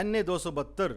NA 272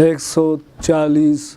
140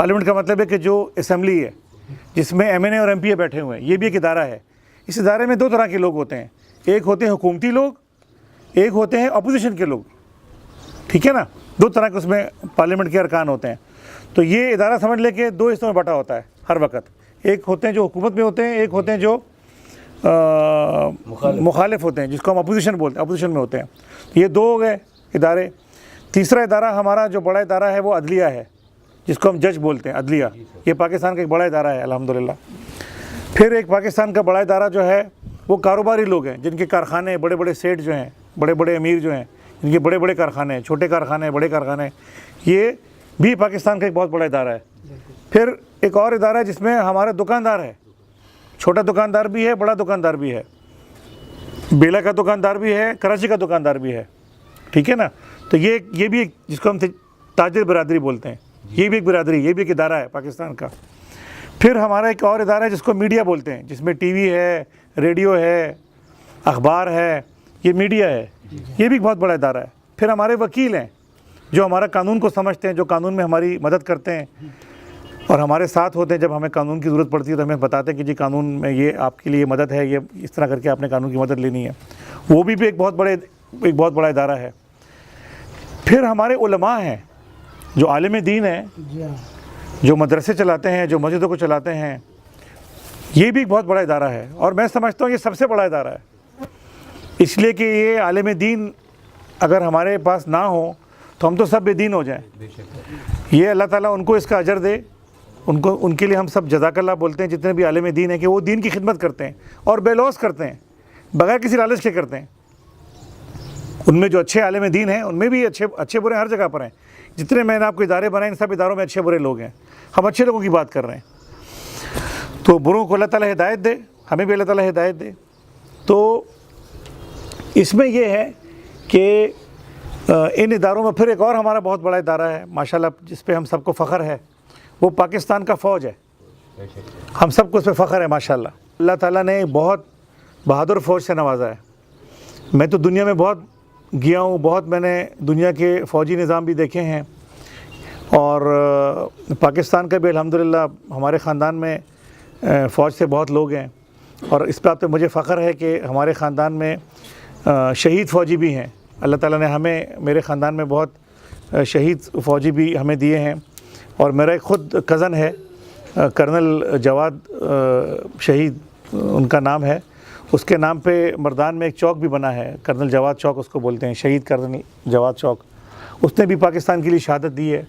parliament کا مطلب ہے کہ جو اسمبلی ہے جس میں ایم این اے اور ایم پی اے بیٹھے ہوئے ہیں، یہ بھی ایک ادارہ ہے۔ اس ادارے میں دو طرح کے لوگ ہوتے ہیں، ایک ہوتے ہیں حکومتی لوگ، ایک ہوتے ہیں اپوزیشن کے لوگ، ٹھیک ہے نا، دو طرح کے اس میں پارلیمنٹ کے ارکان ہوتے ہیں۔ تو یہ ادارہ سمجھ لے کہ دو حصوں میں بٹا ہوتا ہے ہر وقت، ایک ہوتے ہیں جو حکومت میں ہوتے ہیں، ایک ہوتے ہیں جو مخالف ہوتے ہیں، جس کو ہم اپوزیشن بولتے ہیں، اپوزیشن میں ہوتے ہیں۔ یہ دو ہو گئے ادارے۔ تیسرا ادارہ ہمارا جو بڑا ادارہ ہے وہ عدلیہ ہے، جس کو ہم جج بولتے ہیں، عدلیہ۔ یہ پاکستان کا ایک بڑا ادارہ ہے الحمدللہ۔ پھر ایک پاکستان کا بڑا ادارہ جو ہے وہ کاروباری لوگ ہیں، جن کے کارخانے، بڑے بڑے سیٹ جو ہیں، بڑے بڑے امیر جو ہیں، جن کے بڑے بڑے کارخانے ہیں، چھوٹے کارخانے ہیں، بڑے کارخانے ہیں، یہ بھی پاکستان کا ایک بہت بڑا ادارہ ہے۔ پھر ایک اور ادارہ ہے جس میں ہمارے دکاندار ہے، چھوٹا دکاندار بھی ہے، بڑا دکاندار بھی ہے، بیلا کا دکاندار بھی ہے، کراچی کا دکاندار بھی ہے، ٹھیک ہے نا۔ تو یہ بھی ایک، جس کو ہم تاجر برادری بولتے ہیں، یہ بھی ایک برادری، یہ بھی ایک ادارہ ہے پاکستان کا۔ پھر ہمارا ایک اور ادارہ ہے جس کو میڈیا بولتے ہیں، جس میں ٹی وی ہے، ریڈیو ہے، اخبار ہے، یہ میڈیا ہے، یہ بھی ایک بہت بڑا ادارہ ہے۔ پھر ہمارے وکیل ہیں جو ہمارا قانون کو سمجھتے ہیں، جو قانون میں ہماری مدد کرتے ہیں اور ہمارے ساتھ ہوتے ہیں۔ جب ہمیں قانون کی ضرورت پڑتی ہے تو ہمیں بتاتے ہیں کہ جی قانون میں یہ آپ کے لیے مدد ہے، یہ اس طرح کر کے آپ نے قانون کی مدد لینی ہے۔ وہ بھی ایک بہت بڑا ادارہ ہے۔ پھر ہمارے علماء ہیں جو عالم دین ہیں، جو مدرسے چلاتے ہیں، جو مسجدوں کو چلاتے ہیں، یہ بھی ایک بہت بڑا ادارہ ہے، اور میں سمجھتا ہوں یہ سب سے بڑا ادارہ ہے، اس لیے کہ یہ عالم دین اگر ہمارے پاس نہ ہو تو ہم تو سب بے دین ہو جائیں۔ یہ اللہ تعالیٰ ان کو اس کا اجر دے، ان کے لیے ہم سب جزاک اللہ بولتے ہیں، جتنے بھی عالم دین ہیں، کہ وہ دین کی خدمت کرتے ہیں اور بے لوث کرتے ہیں، بغیر کسی لالچ کے کرتے ہیں۔ ان میں جو اچھے عالم دین ہیں، ان میں بھی اچھے برے ہر جگہ پر ہیں۔ جتنے میں نے آپ کو ادارے بنائے، ان سب اداروں میں اچھے برے لوگ ہیں۔ ہم اچھے لوگوں کی بات کر رہے ہیں، تو بروں کو اللہ تعالیٰ ہدایت دے، ہمیں بھی اللہ تعالیٰ ہدایت دے۔ تو اس میں یہ ہے کہ ان اداروں میں پھر ایک اور ہمارا بہت بڑا ادارہ ہے ماشاءاللہ، جس پہ ہم سب کو فخر ہے، وہ پاکستان کا فوج ہے۔ ہم سب کو اس پہ فخر ہے ماشاءاللہ۔ اللہ تعالیٰ نے بہت بہادر فوج سے نوازا ہے۔ میں تو دنیا میں بہت گیا ہوں، بہت میں نے دنیا کے فوجی نظام بھی دیکھے ہیں، اور پاکستان کا بھی الحمدللہ ہمارے خاندان میں فوج سے بہت لوگ ہیں، اور اس بات پہ مجھے فخر ہے کہ ہمارے خاندان میں شہید فوجی بھی ہیں۔ اللہ تعالیٰ نے ہمیں، میرے خاندان میں بہت شہید فوجی بھی ہمیں دیے ہیں، اور میرا ایک خود کزن ہے کرنل جواد شہید ان کا نام ہے، اس کے نام پہ مردان میں ایک چوک بھی بنا ہے، کرنل جواد چوک اس کو بولتے ہیں، شہید کرنل جواد چوک۔ اس نے بھی پاکستان کے لیے شہادت دی ہے،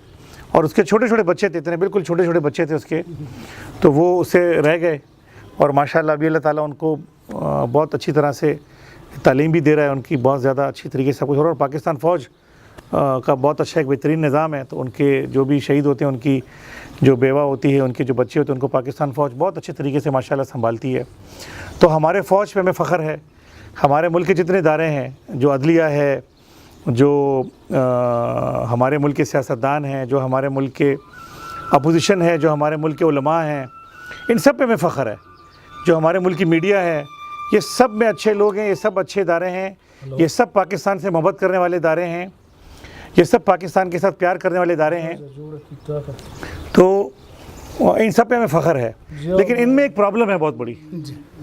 اور اس کے چھوٹے چھوٹے بچے تھے، اتنے بالکل چھوٹے چھوٹے بچے تھے اس کے، تو وہ اس سے رہ گئے، اور ماشاءاللہ ابھی اللہ تعالیٰ ان کو بہت اچھی طرح سے تعلیم بھی دے رہا ہے، ان کی بہت زیادہ اچھی طریقے سے سب کچھ ہو رہا ہے۔ اور پاکستان فوج کا بہت اچھا ایک بہترین نظام ہے، تو ان کے جو بھی شہید ہوتے ہیں، ان کی جو بیوہ ہوتی ہے، ان کے جو بچے ہوتے ہیں، ان کو پاکستان فوج بہت اچھے طریقے سے ماشاءاللہ سنبھالتی ہے۔ تو ہمارے فوج پہ ہمیں فخر ہے۔ ہمارے ملک کے جتنے ادارے ہیں، جو عدلیہ ہے، جو ہمارے ملک کے سیاستدان ہیں، جو ہمارے ملک کے اپوزیشن ہے، جو ہمارے ملک کے علماء ہیں، ان سب پہ ہمیں فخر ہے۔ جو ہمارے ملک کی میڈیا ہے، یہ سب میں اچھے لوگ ہیں، یہ سب اچھے ادارے ہیں، یہ سب پاکستان سے محبت کرنے والے ادارے ہیں، یہ سب پاکستان کے ساتھ پیار کرنے والے ادارے ہیں، تو ان سب پہ ہمیں فخر ہے۔ لیکن ان میں ایک پرابلم ہے بہت بڑی،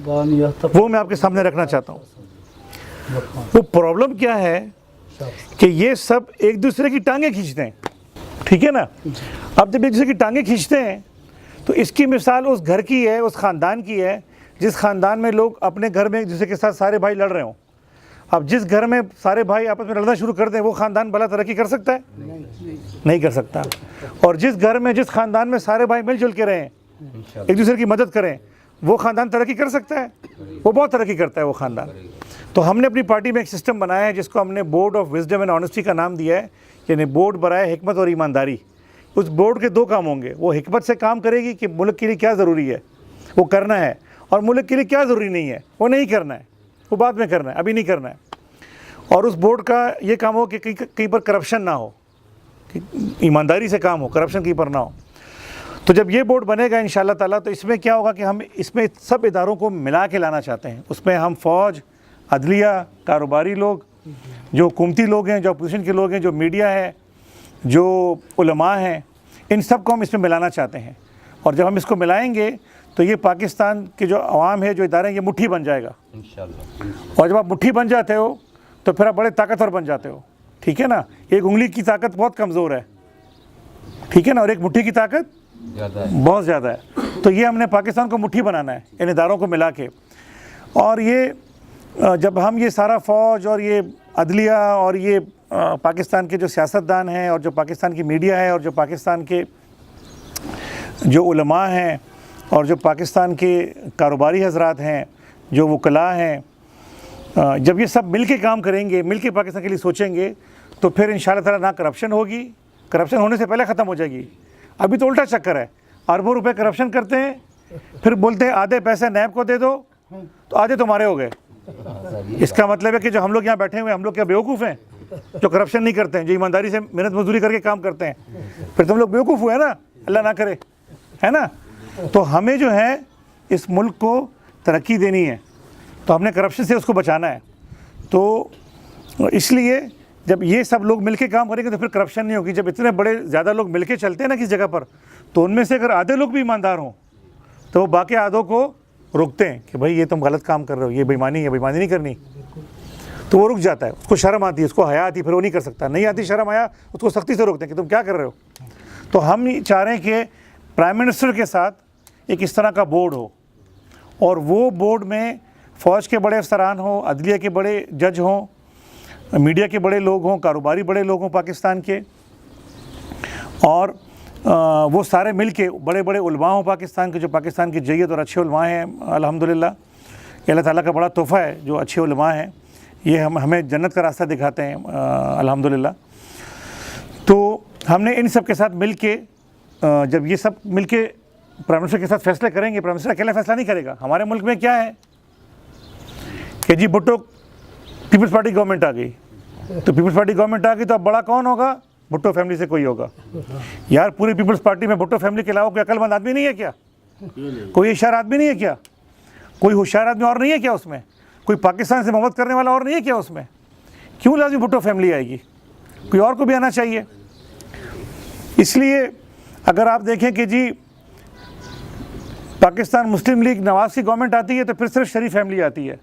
وہ میں آپ کے سامنے رکھنا چاہتا ہوں۔ وہ پرابلم کیا ہے کہ یہ سب ایک دوسرے کی ٹانگیں کھینچتے ہیں، ٹھیک ہے نا۔ اب جب ایک دوسرے کی ٹانگیں کھینچتے ہیں تو اس کی مثال اس گھر کی ہے، اس خاندان کی ہے، جس خاندان میں لوگ اپنے گھر میں ایک دوسرے کے ساتھ سارے بھائی لڑ رہے ہوں۔ اب جس گھر میں سارے بھائی آپس میں لڑنا شروع کر دیں، وہ خاندان بھلا ترقی کر سکتا ہے؟ نہیں کر سکتا۔ اور جس گھر میں، جس خاندان میں سارے بھائی مل جل کے رہیں، ایک دوسرے کی مدد کریں، وہ خاندان ترقی کر سکتا ہے؟ وہ بہت ترقی کرتا ہے وہ خاندان۔ تو ہم نے اپنی پارٹی میں ایک سسٹم بنایا ہے جس کو ہم نے board of wisdom and honesty کا نام دیا ہے، یعنی بورڈ برائے حکمت اور ایمانداری۔ اس بورڈ کے دو کام ہوں گے، وہ حکمت سے کام کرے گی کہ ملک کے لیے کیا ضروری ہے وہ کرنا ہے، اور ملک کے لیے کیا ضروری نہیں ہے وہ نہیں کرنا ہے، وہ بعد میں کرنا ہے، ابھی نہیں کرنا ہے۔ اور اس بورڈ کا یہ کام ہو کہ کہیں پر کرپشن نہ ہو، کہ ایمانداری سے کام ہو، کرپشن کہیں پر نہ ہو۔ تو جب یہ بورڈ بنے گا انشاءاللہ تعالیٰ، تو اس میں کیا ہوگا کہ ہم اس میں سب اداروں کو ملا کے لانا چاہتے ہیں۔ اس میں ہم فوج، عدلیہ، کاروباری لوگ، جو حکومتی لوگ ہیں، جو اپوزیشن کے لوگ ہیں، جو میڈیا ہے، جو علماء ہیں، ان سب کو ہم اس میں ملانا چاہتے ہیں، اور جب ہم اس کو ملائیں گے تو یہ پاکستان کے جو عوام ہے، جو ادارے ہیں، یہ مٹھی بن جائے گا انشاءاللہ۔ اور جب آپ مٹھی بن جاتے ہو تو پھر آپ بڑے طاقتور بن جاتے ہو، ٹھیک ہے نا۔ ایک انگلی کی طاقت بہت کمزور ہے، ٹھیک ہے نا، اور ایک مٹھی کی طاقت بہت زیادہ ہے۔ تو یہ ہم نے پاکستان کو مٹھی بنانا ہے ان اداروں کو ملا کے، اور یہ جب ہم یہ سارا فوج اور یہ عدلیہ اور یہ پاکستان کے جو سیاستدان ہیں اور جو پاکستان کی میڈیا ہے اور جو پاکستان کے جو علماء ہیں اور جو پاکستان کے کاروباری حضرات ہیں، جو وکلاء ہیں، جب یہ سب مل کے کام کریں گے، مل کے پاکستان کے لیے سوچیں گے، تو پھر انشاءاللہ تعالیٰ نہ کرپشن ہوگی، کرپشن ہونے سے پہلے ختم ہو جائے گی۔ ابھی تو الٹا چکر ہے، اربوں روپے کرپشن کرتے ہیں، پھر بولتے ہیں آدھے پیسے نیب کو دے دو تو آدھے تمہارے ہو گئے۔ اس کا مطلب ہے کہ جو ہم لوگ یہاں بیٹھے ہوئے ہیں، ہم لوگ کیا بیوقوف ہیں جو کرپشن نہیں کرتے ہیں، جو ایمانداری سے محنت مزدوری کر کے کام کرتے ہیں؟ پھر تم لوگ بیوقوف ہوئے نا، اللہ نہ کرے، ہے نا۔ تو ہمیں جو ہے اس ملک کو ترقی دینی ہے، تو ہم نے کرپشن سے اس کو بچانا ہے۔ تو اس لیے جب یہ سب لوگ مل کے کام کریں گے تو پھر کرپشن نہیں ہوگی۔ جب اتنے بڑے زیادہ لوگ مل کے چلتے ہیں نا کسی جگہ پر، تو ان میں سے اگر آدھے لوگ بھی ایماندار ہوں تو وہ باقی آدھوں کو روکتے ہیں کہ بھائی یہ تم غلط کام کر رہے ہو، یہ بےایمانی ہے، بےایمانی نہیں کرنی، تو وہ رک جاتا ہے، اس کو شرم آتی ہے، اس کو حیا آتی ہے، پھر وہ نہیں کر سکتا، نہیں آتی شرم حیا، اس کو سختی سے روکتے ہیں کہ تم کیا کر رہے ہو۔ تو ہم چاہ رہے ہیں کہ پرائم منسٹر کے ساتھ ایک اس طرح کا بورڈ ہو، اور وہ بورڈ میں فوج کے بڑے افسران ہوں، عدلیہ کے بڑے جج ہوں، میڈیا کے بڑے لوگ ہوں، کاروباری بڑے لوگ ہوں پاکستان کے، اور وہ سارے مل کے بڑے بڑے علماء ہوں پاکستان کے، جو پاکستان کی جیت اور اچھے علماء ہیں الحمدللہ۔ یہ اللہ تعالیٰ کا بڑا تحفہ ہے جو اچھے علماء ہیں، یہ ہمیں جنت کا راستہ دکھاتے ہیں الحمدللہ۔ تو ہم نے ان سب کے ساتھ مل کے، جب یہ سب مل کے پرائم منسٹر کے ساتھ فیصلے کریں گے، پرائم منسٹر اکیلا فیصلہ نہیں کرے گا۔ ہمارے ملک میں کیا ہے کہ جی بھٹو پیپلز پارٹی گورنمنٹ آ گئی، تو پیپلز پارٹی گورنمنٹ آ گئی تو اب بڑا کون ہوگا؟ بھٹو فیملی سے کوئی ہوگا۔ یار پوری پیپلز پارٹی میں بھٹو فیملی کے علاوہ کوئی عقل مند آدمی نہیں ہے کیا؟ کوئی ہوشیار آدمی نہیں ہے کیا؟ کوئی ہوشیار آدمی اور نہیں ہے کیا اس میں؟ کوئی پاکستان سے محبت کرنے والا اور نہیں ہے کیا اس میں؟ کیوں لازمی بھٹو فیملی آئے گی؟ کوئی اور کو بھی آنا چاہیے۔ اس لیے اگر آپ دیکھیں کہ جی پاکستان مسلم لیگ نواز کی گورنمنٹ آتی ہے تو پھر صرف شریف فیملی آتی ہے،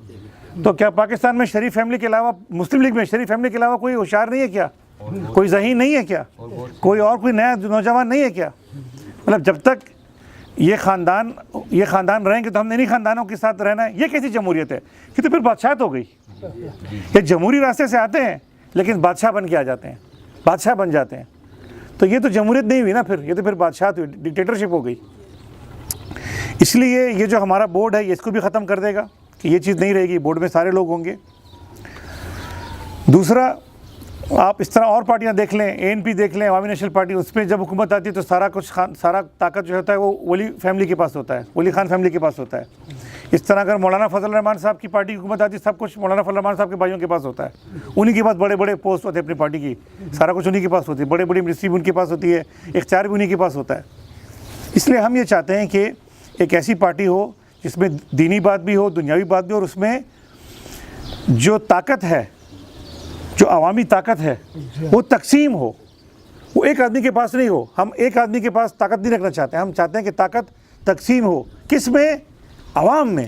تو کیا پاکستان میں شریف فیملی کے علاوہ، مسلم لیگ میں شریف فیملی کے علاوہ کوئی ہوشیار نہیں ہے کیا؟ کوئی ذہین نہیں ہے کیا؟ کوئی نیا نوجوان نہیں ہے کیا؟ مطلب جب تک یہ خاندان رہیں گے تو ہم نے انہی خاندانوں کے ساتھ رہنا ہے۔ یہ کیسی جمہوریت ہے؟ یہ تو پھر بادشاہت ہو گئی۔ یہ جمہوری راستے سے آتے ہیں لیکن بادشاہ بن کے آ جاتے ہیں، بادشاہ بن جاتے ہیں، تو یہ تو جمہوریت نہیں ہوئی نا، پھر یہ تو پھر بادشاہت ہوئی، ڈکٹیٹرشپ ہو گئی۔ اس لیے یہ جو ہمارا بورڈ ہے یہ اس کو بھی ختم کر دے گا کہ یہ چیز نہیں رہے گی، بورڈ میں سارے لوگ ہوں گے۔ دوسرا، آپ اس طرح اور پارٹیاں دیکھ لیں، ANP دیکھ لیں، عوامی نیشنل پارٹی، اس پہ جب حکومت آتی ہے تو سارا طاقت جو ہوتا ہے وہ ولی فیملی کے پاس ہوتا ہے، ولی خان فیملی کے پاس ہوتا ہے۔ اس طرح اگر مولانا فضل الرحمان صاحب کی پارٹی کی حکومت آتی ہے، سب کچھ مولانا فضل الرحمان صاحب کے بھائیوں کے پاس ہوتا ہے، انہی کے پاس بڑے بڑے پوسٹ ہوتے ہیں اپنی پارٹی کی، سارا کچھ انہی کے پاس ہوتی ہے، بڑے بڑی منسٹری بھی ان کے پاس ہوتی ہے، اختیار بھی انہی کے پاس ہوتا ہے۔ اس لیے ہم یہ چاہتے ہیں کہ ایک ایسی پارٹی ہو جس میں دینی بات بھی ہو، دنیاوی بات بھی ہو، اور اس میں جو طاقت ہے، جو عوامی طاقت ہے وہ تقسیم ہو، وہ ایک آدمی کے پاس نہیں ہو۔ ہم ایک آدمی کے پاس طاقت نہیں رکھنا چاہتے ہیں، ہم چاہتے ہیں کہ طاقت تقسیم ہو۔ کس میں؟ عوام میں۔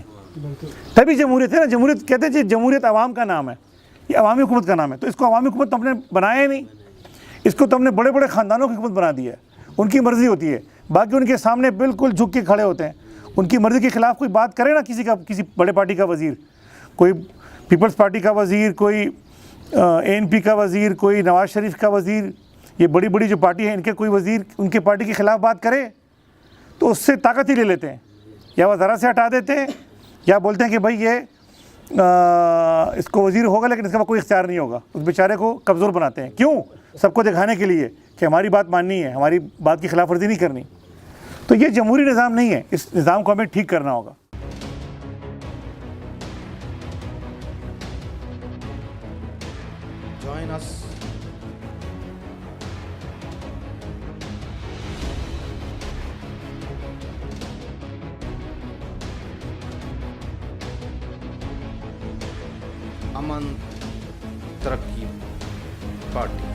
تبھی جمہوریت ہے نا۔ جمہوریت کہتے ہیں جی جمہوریت عوام کا نام ہے، یہ عوامی حکومت کا نام ہے۔ تو اس کو عوامی حکومت تو ہم نے بنایا ہی نہیں، اس کو تو ہم نے بڑے بڑے خاندانوں کی حکومت بنا دی ہے، ان کی مرضی ہوتی ہے، باقی ان کے سامنے بالکل جھک کے کھڑے ہوتے ہیں۔ ان کی مرضی کے خلاف کوئی بات کرے نا، کسی بڑے پارٹی کا وزیر، کوئی پیپلز پارٹی کا وزیر، کوئی ANP کا وزیر، کوئی نواز شریف کا وزیر، یہ بڑی بڑی جو پارٹی ہیں ان کے کوئی وزیر ان کے پارٹی کے خلاف بات کرے تو اس سے طاقت ہی لے لیتے ہیں، یا وہ ذرا سے ہٹا دیتے ہیں، یا بولتے ہیں کہ بھائی یہ اس کو وزیر ہوگا لیکن اس کا کوئی اختیار نہیں ہوگا، اس بیچارے کو کمزور بناتے ہیں۔ کیوں؟ سب کو دکھانے کے لیے کہ ہماری بات ماننی ہے، ہماری بات کی خلاف ورزی نہیں کرنی۔ تو یہ جمہوری نظام نہیں ہے، اس نظام کو ہمیں ٹھیک کرنا ہوگا۔ Join us. امن ترقی پارٹی